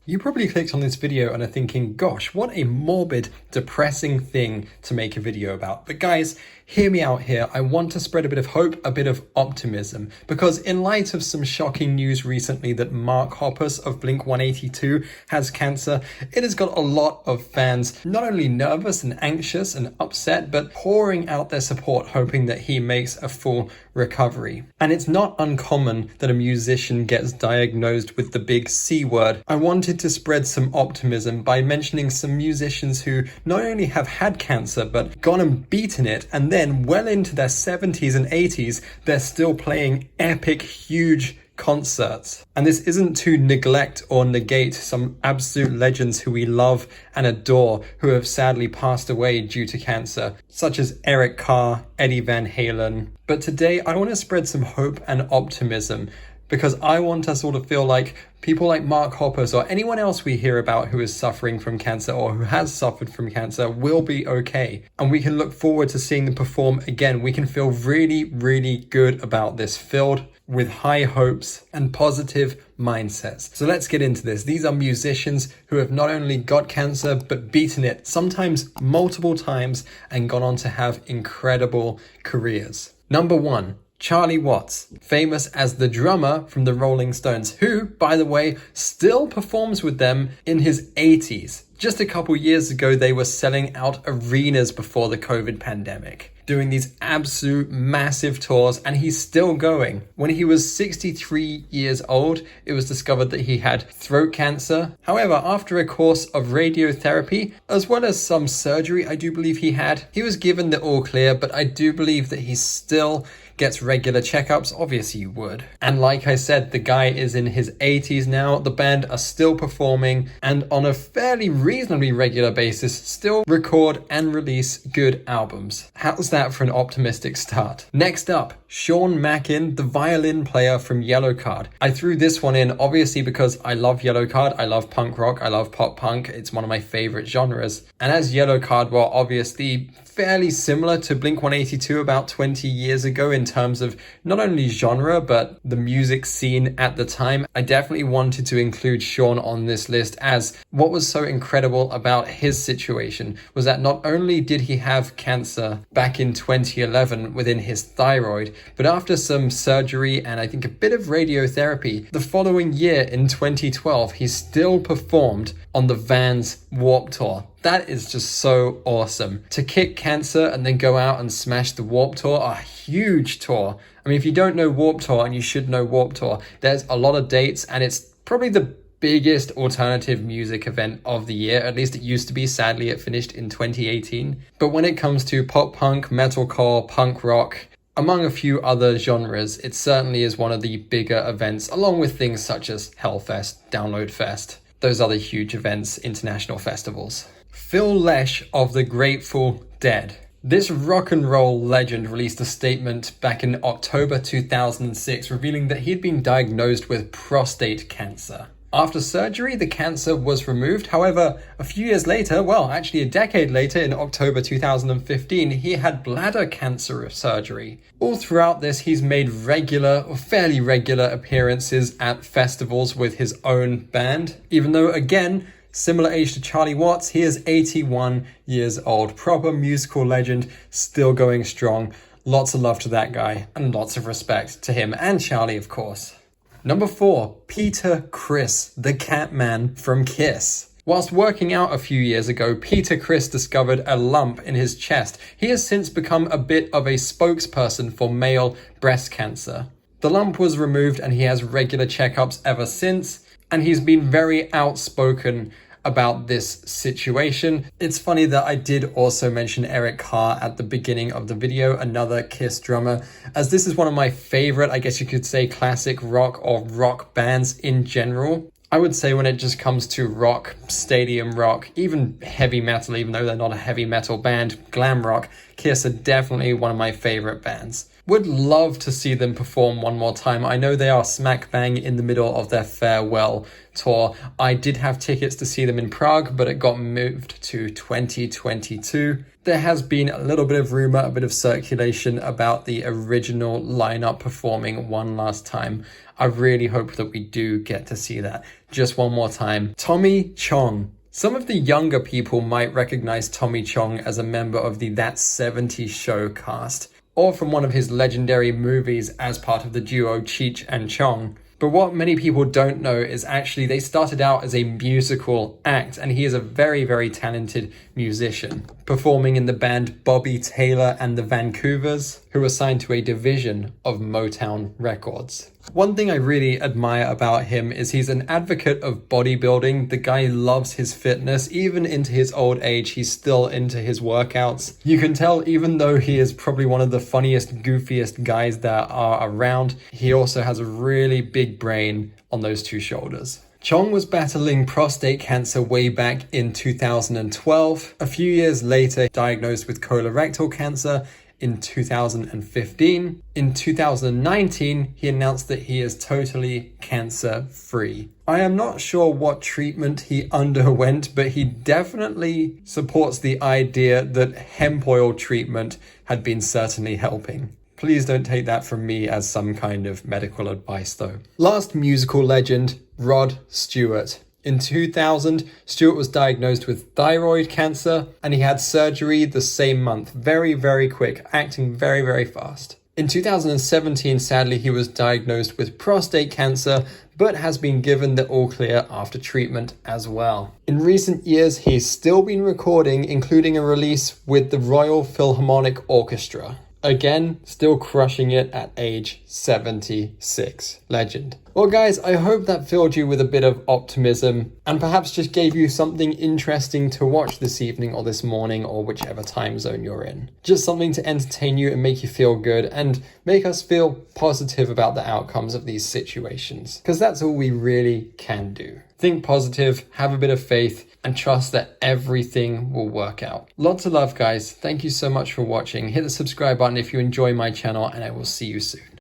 You probably clicked on this video and are thinking, gosh, what a morbid, depressing thing to make a video about. But guys, hear me out here. I want to spread a bit of hope, a bit of optimism, because in light of some shocking news recently that Mark Hoppus of Blink-182 has cancer, it has got a lot of fans not only nervous and anxious and upset, but pouring out their support, hoping that he makes a full recovery. And it's not uncommon that a musician gets diagnosed with the big C word. I wanted to spread some optimism by mentioning some musicians who not only have had cancer, but gone and beaten it, and then well into their 70s and 80s, they're still playing epic, huge concerts. And this isn't to neglect or negate some absolute legends who we love and adore who have sadly passed away due to cancer, such as Eric Carr, Eddie Van Halen. But today I want to spread some hope and optimism, because I want us all to feel like people like Mark Hoppus or anyone else we hear about who is suffering from cancer or who has suffered from cancer will be okay. And we can look forward to seeing them perform again. We can feel really, really good about this, filled with high hopes and positive mindsets. So let's get into this. These are musicians who have not only got cancer, but beaten it, sometimes multiple times, and gone on to have incredible careers. Number 1. Charlie Watts, famous as the drummer from the Rolling Stones, who, by the way, still performs with them in his 80s. Just a couple years ago, they were selling out arenas before the COVID pandemic, doing these absolute massive tours, and he's still going. When he was 63 years old, it was discovered that he had throat cancer. However, after a course of radiotherapy, as well as some surgery I do believe he had, he was given the all clear, but I do believe that he still gets regular checkups. Obviously you would. And like I said, the guy is in his 80s now. The band are still performing and on a fairly reasonably regular basis still record and release good albums. How's that for an optimistic start? Next up, Sean Mackin, the violin player from Yellowcard. I threw this one in obviously because I love Yellowcard, I love punk rock, I love pop punk. It's one of my favorite genres. And as Yellowcard were obviously fairly similar to Blink-182 about 20 years ago in terms of not only genre, but the music scene at the time, I definitely wanted to include Sean on this list, as what was so incredible about his situation was that not only did he have cancer back in 2011 within his thyroid, but after some surgery and I think a bit of radiotherapy, the following year in 2012, he still performed on the Vans Warped Tour. That is just so awesome. To kick cancer and then go out and smash the Warped Tour, a huge tour. I mean, if you don't know Warped Tour, and you should know Warped Tour, there's a lot of dates and it's probably the biggest alternative music event of the year. At least it used to be. Sadly, it finished in 2018. But when it comes to pop punk, metalcore, punk rock, among a few other genres, it certainly is one of the bigger events, along with things such as Hellfest, Download Fest, those other huge events, international festivals. Phil Lesh of the Grateful Dead. This rock and roll legend released a statement back in October 2006 revealing that he'd been diagnosed with prostate cancer. After surgery, the cancer was removed. However, a few years later, well, actually a decade later, in October 2015, he had bladder cancer surgery. All throughout this, he's made regular or fairly regular appearances at festivals with his own band, even though, again, similar age to Charlie Watts, he is 81 years old. Proper musical legend, still going strong. Lots of love to that guy and lots of respect to him and Charlie, of course. Number 4, Peter Criss, the Catman from Kiss. Whilst working out a few years ago, Peter Criss discovered a lump in his chest. He has since become a bit of a spokesperson for male breast cancer. The lump was removed and he has regular checkups ever since, and he's been very outspoken about this situation. It's funny that I did also mention Eric Carr at the beginning of the video, another Kiss drummer, as this is one of my favorite, I guess you could say, classic rock or rock bands in general. I would say when it just comes to rock, stadium rock, even heavy metal, even though they're not a heavy metal band, glam rock, Kiss are definitely one of my favorite bands. Would love to see them perform one more time. I know they are smack bang in the middle of their farewell tour. I did have tickets to see them in Prague, but it got moved to 2022. There has been a little bit of rumor, a bit of circulation about the original lineup performing one last time. I really hope that we do get to see that. just one more time. Tommy Chong. Some of the younger people might recognize Tommy Chong as a member of the That 70s Show cast, or from one of his legendary movies as part of the duo Cheech and Chong. But what many people don't know is actually they started out as a musical act, and he is a very, very talented musician, performing in the band Bobby Taylor and the Vancouvers, who were signed to a division of Motown Records. One thing I really admire about him is he's an advocate of bodybuilding. The guy loves his fitness. Even into his old age, he's still into his workouts. You can tell even though he is probably one of the funniest, goofiest guys that are around, he also has a really big brain on those two shoulders. Chong was battling prostate cancer way back in 2012. A few years later, diagnosed with colorectal cancer in 2015. In 2019, he announced that he is totally cancer-free. I am not sure what treatment he underwent, but he definitely supports the idea that hemp oil treatment had been certainly helping. Please don't take that from me as some kind of medical advice though. Last musical legend, Rod Stewart. In 2000, Stewart was diagnosed with thyroid cancer and he had surgery the same month. Very, very quick, acting very, very fast. In 2017, sadly, he was diagnosed with prostate cancer, but has been given the all clear after treatment as well. In recent years, he's still been recording, including a release with the Royal Philharmonic Orchestra. Again, still crushing it at age 76. Legend. Well guys, I hope that filled you with a bit of optimism and perhaps just gave you something interesting to watch this evening or this morning or whichever time zone you're in. Just something to entertain you and make you feel good and make us feel positive about the outcomes of these situations. Because that's all we really can do. Think positive, have a bit of faith, and trust that everything will work out. Lots of love, guys. Thank you so much for watching. Hit the subscribe button if you enjoy my channel, and I will see you soon.